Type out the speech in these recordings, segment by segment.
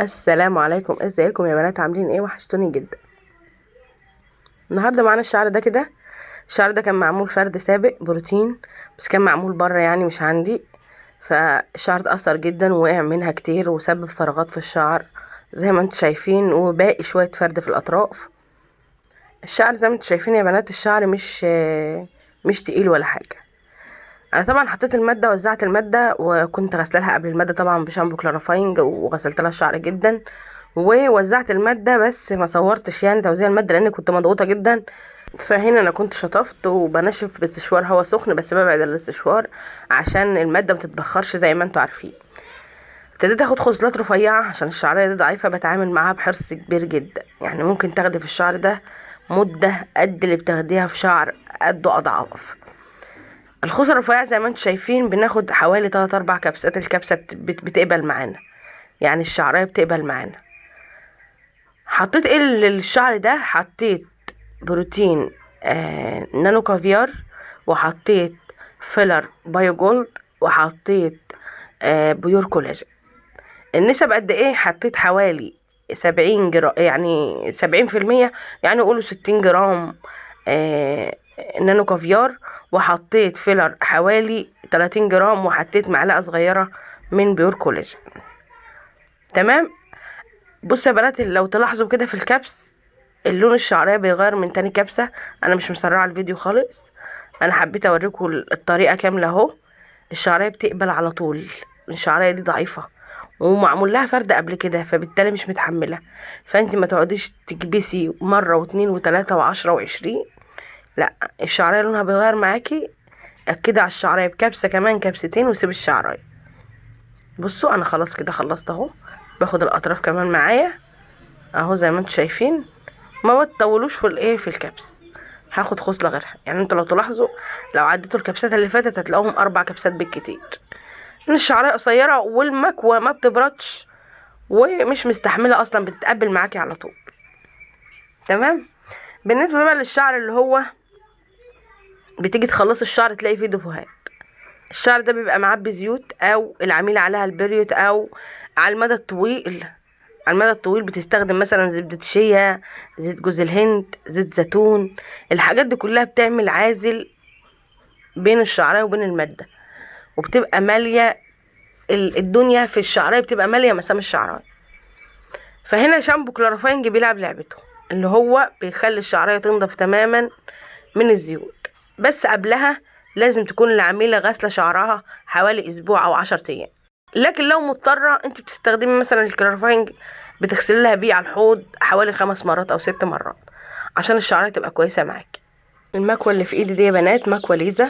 السلام عليكم، ازيكم يا بنات؟ عاملين ايه؟ وحشتوني جدا. النهارده معانا الشعر ده كده. الشعر ده كان معمول فرد سابق بروتين، بس كان معمول بره يعني مش عندي. فالشعر اتأثر جدا ووقع منها كتير وسبب فراغات في الشعر زي ما انتوا شايفين، وباقي شوية فرد في الأطراف. الشعر زي ما انتوا شايفين يا بنات، الشعر مش تقيل ولا حاجة. انا طبعا حطيت الماده، وزعت الماده، وكنت غسلها قبل الماده طبعا بشامبو كلارافاينج، وغسلت لها الشعر جدا ووزعت الماده. بس ما صورتش يعني توزيع الماده لاني كنت مضغوطه جدا. فهنا انا كنت شطفت وبنشف باستشوار هواء سخن، بس ببعد الاستشوار عشان الماده ما تتبخرش زي ما انتوا عارفين. ابتديت اخد خصلات رفيعه عشان الشعريه دي ضعيفه، بتعامل معاها بحرص كبير جدا. يعني ممكن تاخدي في الشعر ده مده قد اللي بتاخديها في شعر قده اضعاف. الخوص الرفيع زي ما انتم شايفين بناخد حوالي 3-4 كبسات. الكبسة بتقبل معانا، يعني الشعرية بتقبل معانا. حطيت ايه للشعر ده؟ حطيت بروتين نانو كافيار، وحطيت فيلر بايو جولد، وحطيت بيور كولاجين. النسب قد ايه؟ حطيت حوالي 70 جرام، يعني 70%، يعني قولوا 60 جرام نانو كافيار، وحطيت فيلر حوالي 30 جرام، وحطيت معلقة صغيرة من بيور كولاجين. تمام. بصوا يا بنات، لو تلاحظوا كده في الكبس اللون الشعرية بيغير من تاني كبسة. انا مش مسرعة الفيديو خالص، انا حبيت اوريكم الطريقة كاملة اهو. الشعرية بتقبل على طول. الشعرية دي ضعيفة ومعمول لها فرد قبل كده، فبالتالي مش متحملة. فانت ما تقعديش تكبسي مرة واتنين وتلاتة وعشرة وعشرين، لا، الشعرية لونها بيغير معاكي. اكدي على الشعرية بكبسة كمان كبستين وسيب الشعرية. بصوا انا خلاص كده خلصت اهو. باخد الاطراف كمان معايا اهو زي ما انتوا شايفين. ما بتطولوش في الايه في الكبس. هاخد خصلة غيرها. يعني انتوا لو تلاحظوا، لو عديتوا الكبسات اللي فاتت هتلاقوهم 4 كبسات بالكتير. ان الشعرية قصيرة والمكوى ما بتبردش ومش مستحملة اصلا، بتتقبل معاكي على طول. تمام. بالنسبة بقى للشعر اللي هو بتيجي تخلصي الشعر تلاقي فيه دفوهات، الشعر ده بيبقى معبي زيوت او العميل عليها البريوت، او على المدى الطويل. على المدى الطويل بتستخدم مثلا زبدة شيا، زيت جوز الهند، زيت زيتون. الحاجات دي كلها بتعمل عازل بين الشعرية وبين المادة، وبتبقى مالية الدنيا في الشعرية، بتبقى مالية مسام الشعرية. فهنا شامبو كلارافاينج بيلعب لعبته، اللي هو بيخلي الشعرية تنضف تماما من الزيوت. بس قبلها لازم تكون العميلة غاسلة شعرها حوالي اسبوع او 10 ايام. لكن لو مضطرة انت بتستخدمي مثلا الكلارافاينج، بتغسلي لها بيه على الحوض حوالي 5 مرات او 6 مرات عشان الشعرية تبقى كويسة معاكي. المكوة اللي في ايدي دي يا بنات مكوة ليزا،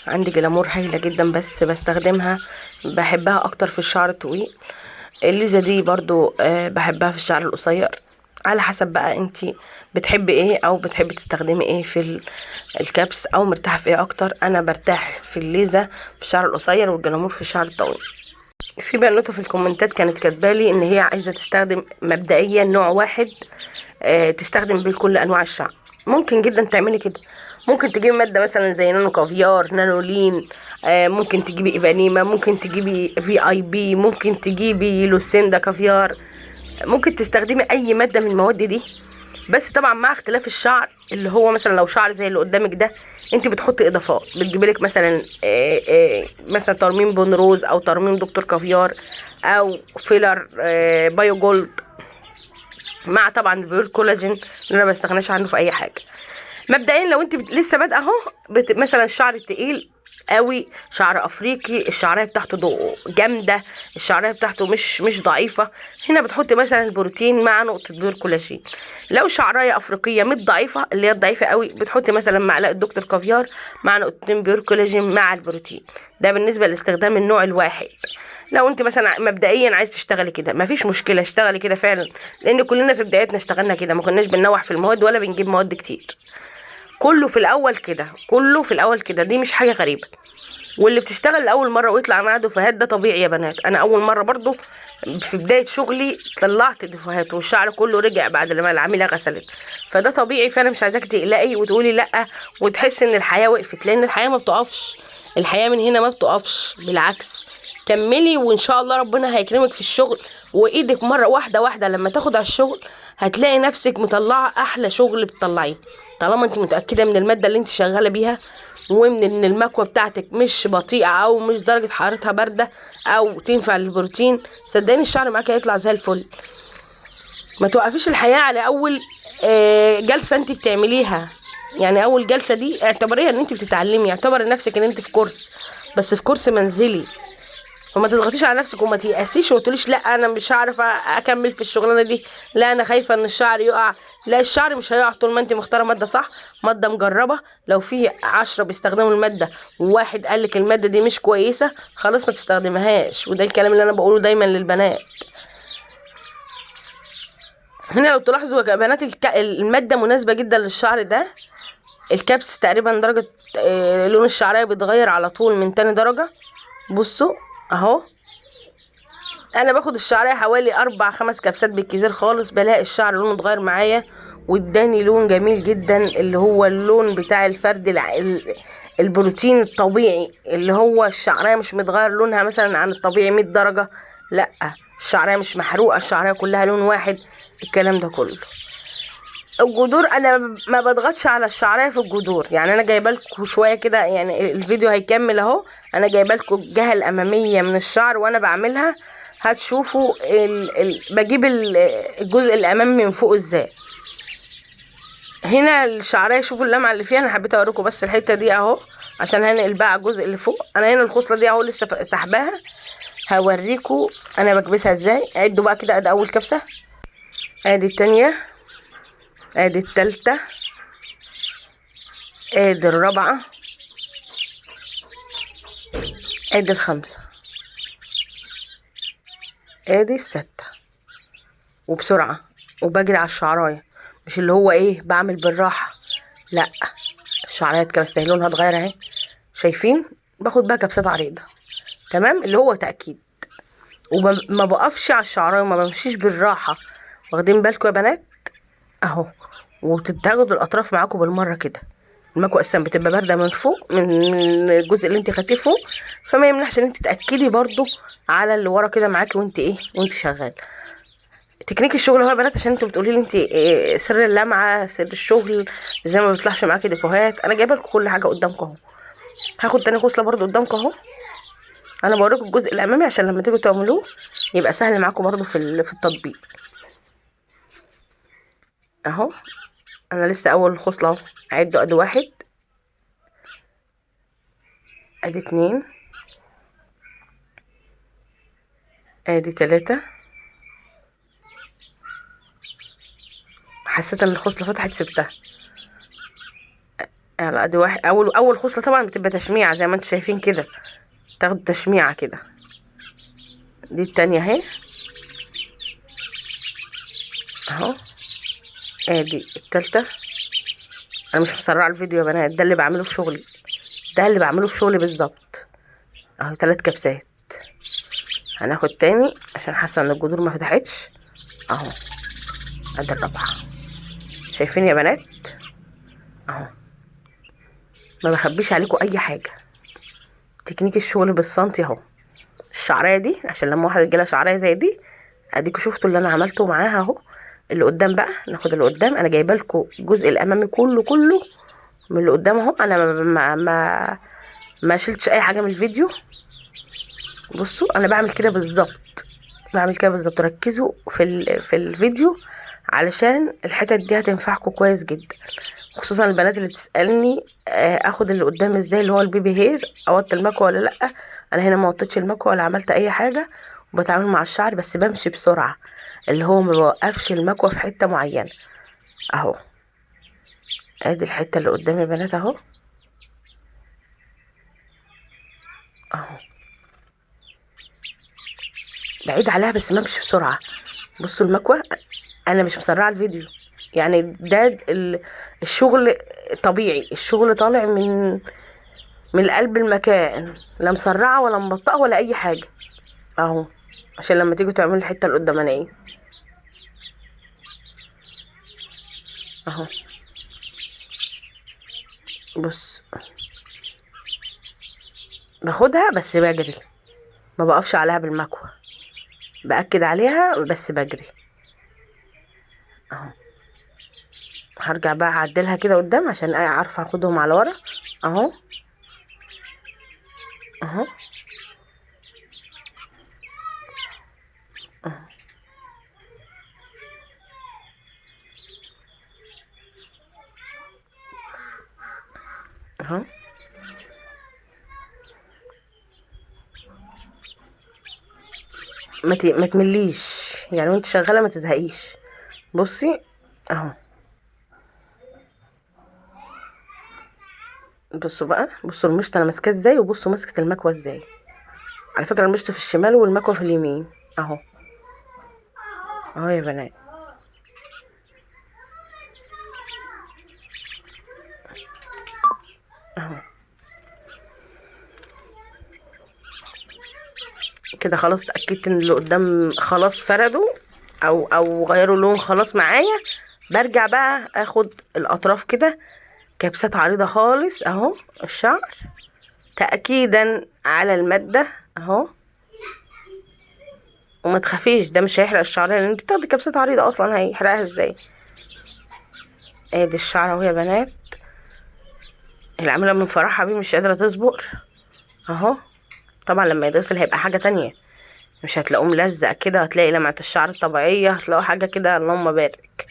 عندي جلامور هايلة جدا بس بستخدمها، بحبها اكتر في الشعر الطويل. الليزا دي برضو بحبها في الشعر القصير، على حسب بقى انتي بتحبي ايه او بتحبي تستخدمي ايه في الكبس، او مرتاحه في ايه اكتر. انا برتاح في الليزا في الشعر القصير، والجلامور في الشعر الطويل. في بنوته في الكومنتات كانت كاتبالي ان هي عايزه تستخدم مبدئيا نوع واحد تستخدم بيه كل انواع الشعر. ممكن جدا تعملي كده. ممكن تجيبي ماده مثلا زي نانو كافيار، نانولين، ممكن تجيبي ابانيما، ممكن تجيبي في اي بي، ممكن تجيبي لوسيندا كافيار. ممكن تستخدمي اي ماده من المواد دي، بس طبعا مع اختلاف الشعر. اللي هو مثلا لو شعر زي اللي قدامك ده، انت بتحطي اضافات، بتجيبي لك مثلا مثلا ترميم بون روز، او ترميم دكتور كافيار، او فيلر بايو جولد، مع طبعا البيور كولاجين اللي انا ما بستغناش عنه في اي حاجه. مبدئيا لو انت لسه بادئه اهو، مثلا الشعر التقيل قوي، شعر افريقي، الشعريه بتاعته جامده، الشعريه بتاعته مش ضعيفه، هنا بتحطي مثلا البروتين مع نقطه بيور كولاجين. لو شعريه افريقيه مش ضعيفه، اللي هي الضعيفه قوي، بتحطي مثلا معلقه دكتور كافيار مع نقطتين بيور كولاجين مع البروتين. ده بالنسبه لاستخدام النوع الواحد. لو انت مثلا مبدئيا عايز تشتغلي كده، مفيش مشكله، اشتغلي كده فعلا، لان كلنا في بدايتنا اشتغلنا كده، ما كناش بننوع في المواد ولا بنجيب مواد كتير. كله في الاول كده، كله في الاول كده، دي مش حاجه غريبه. واللي بتشتغل لاول مره ويطلع معاها دفوهات ده طبيعي يا بنات. انا اول مره برضو في بدايه شغلي طلعت دفوهات والشعر كله رجع بعد لما العميله غسلت، فده طبيعي. فانا مش عايزاكي تقلقي وتقولي لا وتحسي ان الحياه وقفت، لان الحياه ما بتقفش. الحياه من هنا ما بتقفش، بالعكس، كملي وان شاء الله ربنا هيكرمك في الشغل وايدك مره واحده واحده لما تاخد على الشغل هتلاقي نفسك مطلعه احلى شغل بتطلعيه، طالما انت متاكده من الماده اللي انت شغاله بيها، ومن ان المكوه بتاعتك مش بطيئه او مش درجه حرارتها بارده او تنفع للبروتين. صدقني الشعر معاك هيطلع زي الفل. ما توقفيش الحياه على اول جلسه انت بتعمليها. يعني اول جلسه دي اعتبريها ان انت بتتعلمي، اعتبري نفسك ان انت في كورس، بس في كورس منزلي. وما تضغطيش على نفسك وما تيأسيش وتقوليش لا انا مش هعرف اكمل في الشغلانه دي، لا انا خايفه ان الشعر يقع. لا، الشعر مش هيقع طول ما انت مختاره ماده صح، ماده مجربه. لو في 10 بيستخدموا الماده وواحد قالك الماده دي مش كويسه، خلاص ما تستخدمهاش. وده الكلام اللي انا بقوله دايما للبنات. هنا لو تلاحظوا يا بنات الماده مناسبه جدا للشعر ده. الكبس تقريبا درجه لون الشعريه بيتغير على طول من تاني درجه. بصوا اهو، انا باخد الشعريه حوالي 4-5 كبسات بالكتير خالص، بلاقي الشعر لونه اتغير معايا واداني لون جميل جدا، اللي هو اللون بتاع الفرد البروتين الطبيعي، اللي هو الشعريه مش متغير لونها مثلا عن الطبيعي 100 درجه، لا الشعريه مش محروقه، الشعريه كلها لون واحد. الكلام ده كله. الجذور انا ما بضغطش على الشعريه في الجذور، يعني انا جايبه لكم شويه كده، يعني الفيديو هيكمل اهو. انا جايبه لكم الجهه الاماميه من الشعر وانا بعملها، هتشوفوا بجيب الجزء الامامي من فوق ازاي. هنا الشعريه شوفوا اللمعه اللي فيها، انا حبيت اوريكم بس الحته دي اهو عشان هنقل بقى على الجزء اللي فوق. انا هنا الخصله دي اهو لسه سحباها، هوريكم انا بكبسها ازاي. عدوا بقى كده، ادي اول كبسه، ادي التانية، ادي التالتة، ادي الرابعة، ادي الخامسة، ادي الستة. وبسرعة وبجري على الشعراية، مش اللي هو ايه بعمل بالراحة، لا الشعراية اتكبست لونها اتغير اهي، شايفين؟ باخد بقى كبسات عريضة تمام اللي هو تأكيد، وما بقفش على الشعراية وما بمشيش بالراحة. واخدين بالكم يا بنات اهو؟ وتتاخدوا الاطراف معاكم بالمرة كده. المكوى اصلا بتبقى بارده من فوق، من الجزء اللي انت خدتيه فوق، فما يمنعش ان انت تاكدي برضو على اللي ورا كده معاكي وانت ايه وانت شغال. تكنيك الشغل اهو يا بنات، عشان انتوا بتقولي لي انت إيه سر اللمعه سر الشغل زي ما بيطلعش معاكي ديفوهات. انا جايبه لكم كل حاجه قدامكم اهو. هاخد تاني غسله برضو قدامكم اهو. انا بوريكم الجزء الامامي عشان لما تيجوا تعملوه يبقى سهل معاكم برضو في التطبيق اهو. انا لسه اول خصله اهو، عدوا ادي 1، ادي 2، ادي 3. حسيت ان الخصله فتحت سبتها. يلا ادي 1. اول خصله طبعا بتبقى تشميعه زي ما انتم شايفين كده، تاخد تشميعه كده. دي التانية اهي اهو، ادي التالتة. انا مش مسرعه الفيديو يا بنات، ده اللي بعمله في شغلي، ده اللي بعمله في شغلي بالظبط اهو. 3 كبسات. هناخد تاني عشان حاسه ان الجذور ما فتحتش اهو. ادي الرابعه، شايفين يا بنات اهو؟ ما بخبيش عليكم اي حاجه، تكنيك الشغل بالسنتي اهو. الشعريه دي عشان لما واحده تجيلها شعريه زي دي، اديكوا شفتوا اللي انا عملته معاها اهو. اللي قدام بقى ناخد اللي قدام. انا جايبه لكم الجزء الامامي كله من اللي قدام اهو. انا ما شلتش اي حاجه من الفيديو. بصوا انا بعمل كده بالظبط، بعمل كده بالظبط. ركزوا في الفيديو علشان الحتت دي هتنفعكم كويس جدا، خصوصا البنات اللي بتسالني اخد اللي قدام ازاي اللي هو البيبي هير، اوطي المكوى ولا لا. انا هنا ما وطيتش المكوى ولا عملت اي حاجه، وبتعامل مع الشعر بس بمشي بسرعه، اللي هو ما بوقفش المكوى في حته معينه اهو. ادي الحته اللي قدام يا بنات اهو اهو، بعيد عليها بس بمشي بسرعه. بصوا المكوى، انا مش مسرعه الفيديو، يعني ده الشغل طبيعي، الشغل طالع من قلب المكان، لا مسرعه ولا مبطئه ولا اي حاجه اهو، عشان لما تيجوا تعملوا الحته القدامانيه اهو. بص باخدها بس بجري، ما بقفش عليها بالمكوى، باكد عليها بس بجري اهو. هرجع بقى اعدلها كده قدام عشان عارفه اخدهم على ورا اهو اهو اهو اهو. ما تمليش يعني وانت شغاله ما تزهقيش. بصي اهو. بصوا بقى، بصوا المشط انا ماسكاه ازاي، وبصوا ماسكه المكوه ازاي. على فكره المشط في الشمال والمكوه في اليمين اهو. اهو يا بنات اهو كده. خلاص اتاكدت ان اللي قدام خلاص فردوا او غيروا لون خلاص معايا. برجع بقى اخد الاطراف كده كبسات عريضه خالص اهو الشعر، تاكيدا على الماده اهو. وما تخافيش ده مش هيحرق الشعر، لان انت بتاخدي كبسات عريضه اصلا هيحرقها ازاي. ادي الشعر اهو يا بنات. العامله من فرحها بيه مش قادره تصبر اهو. طبعا لما يتغسل هيبقى حاجه تانية، مش هتلاقوه ملزق كده، هتلاقي لمعة الشعر الطبيعيه، هتلاقوا حاجه كده اللهم بارك.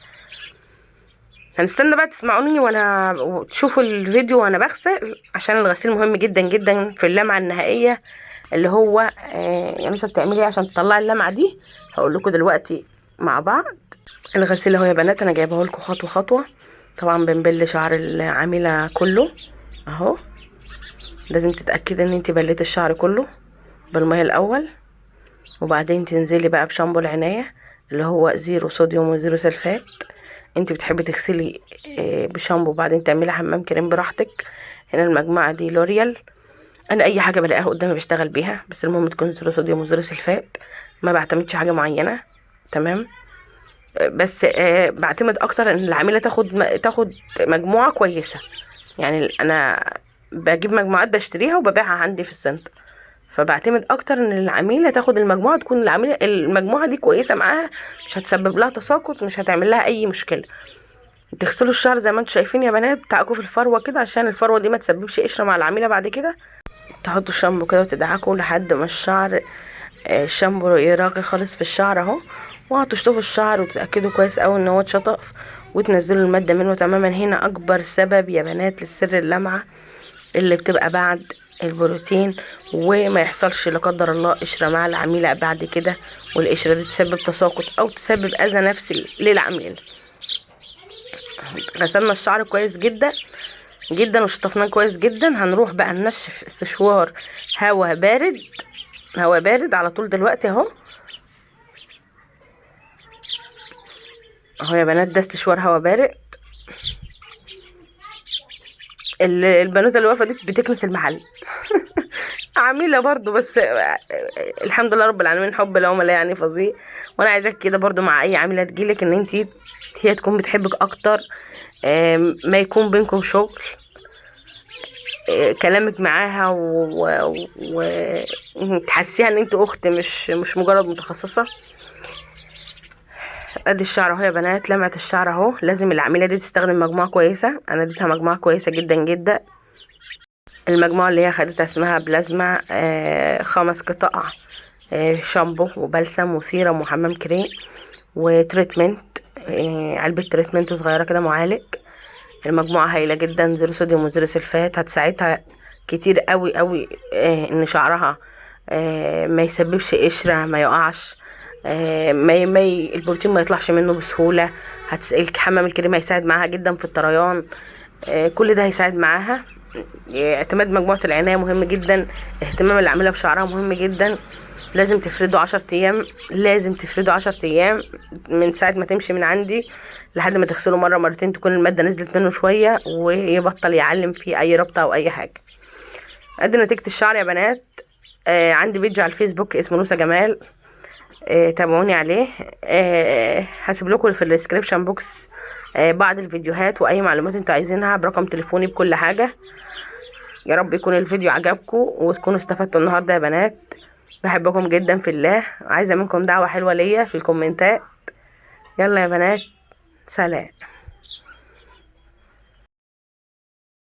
هنستنى بقى تسمعوني وانا تشوفوا الفيديو وانا بغسل، عشان الغسيل مهم جدا جدا في اللمعه النهائيه اللي هو يا نوسه بتعملي ايه عشان تطلعي اللمعه دي. هقول لكم دلوقتي مع بعض. الغسيل اهو يا بنات، انا جايبه لكم خطوه خطوه. طبعا بنبل شعر العامله كله اهو. لازم تتاكدي ان انت بليتي الشعر كله بالميه الاول، وبعدين تنزلي بقى بشامبو العنايه اللي هو 0 صوديوم و0 سلفات. انت بتحبي تغسلي بشامبو وبعدين تعملي حمام كريم براحتك. هنا المجموعه دي لوريال، انا اي حاجه بلاقيها قدامي بشتغل بيها، بس المهم تكون 0 صوديوم و0 سلفات. ما بعتمدش حاجه معينه تمام. بس بعتمد اكتر ان العميله تاخد مجموعه كويسه. يعني انا بجيب مجموعات بشتريها وببيعها عندي في السنتر، فبعتمد اكتر ان العميله تاخد المجموعه، تكون المجموعه دي كويسه معاها، مش هتسبب لها تساقط، مش هتعمل لها اي مشكله. تغسلوا الشعر زي ما انتم شايفين يا بنات بتاعكوا في الفروه كده، عشان الفروه دي ما تسببش قشره مع العميله بعد كده. تحطوا الشامبو كده وتدعكوا لحد ما الشعر الشامبو يراغي خالص في الشعر اهو. وهتشطفوا الشعر وتتاكدوا كويس قوي ان هو اتشطف، وتنزلوا الماده منه تماما. هنا اكبر سبب يا بنات للسر اللمعه اللي بتبقى بعد البروتين، وما يحصلش لا قدر الله قشره مع العميله بعد كده، والقشره دي تسبب تساقط او تسبب اذى نفسي للعميل. غسلنا الشعر كويس جدا جدا وشطفناه كويس جدا. هنروح بقى ننشف استشوار هوا بارد، هوا بارد على طول دلوقتي اهو. اهو يا بنات ده استشوار هوا بارد. البنوته اللي واقفه دي بتكنس المحل عميله برضو، بس الحمد لله رب العالمين حب العملاء يعني فظيع. وانا عايزاك كده برضو مع اي عميله تجيلك ان انتي هي تكون بتحبك اكتر، ما يكون بينكم شغل، كلامك معاها وتحسيها ان انت اخت مش مجرد متخصصه. ادي الشعر اهو يا بنات، لمعه الشعر اهو. لازم العميله دي تستخدم مجموعه كويسه، انا اديتها مجموعه كويسه جدا جدا. المجموعه اللي هي خدتها اسمها بلازما 5 قطع شامبو وبلسم وسيرم وحمام كريم وتريتمنت، علبه تريتمنت صغيره كده معالج. المجموعه هايله جدا، 0 صوديوم و0 سلفات، هتساعدها كتير قوي قوي ان شعرها ما يسببش قشره، ما يقعش، البروتين ما يطلعش منه بسهوله. حمام الكريم هيساعد معاها جدا في الطريان، كل ده هيساعد معاها. اعتماد مجموعه العنايه مهم جدا، اهتمام العامله بشعرها مهم جدا. لازم تفردوا 10 ايام، لازم تفردوا 10 ايام من ساعه ما تمشي من عندي لحد ما تغسلوا مره مرتين، تكون الماده نزلت منه شويه ويبطل يعلم فيه اي ربطه او اي حاجه. ادي نتيجه الشعر يا بنات. عندي بيج على الفيسبوك اسمه نوسة جمال، تابعوني عليه. هسيب لكم في الديسكريبشن بوكس بعض الفيديوهات واي معلومات انتوا عايزينها برقم تليفوني بكل حاجه. يا رب يكون الفيديو عجبكم وتكونوا استفدتوا النهارده يا بنات. بحبكم جدا في الله، عايزة منكم دعوة حلوة ليا في الكومنتات. يلا يا بنات، سلام.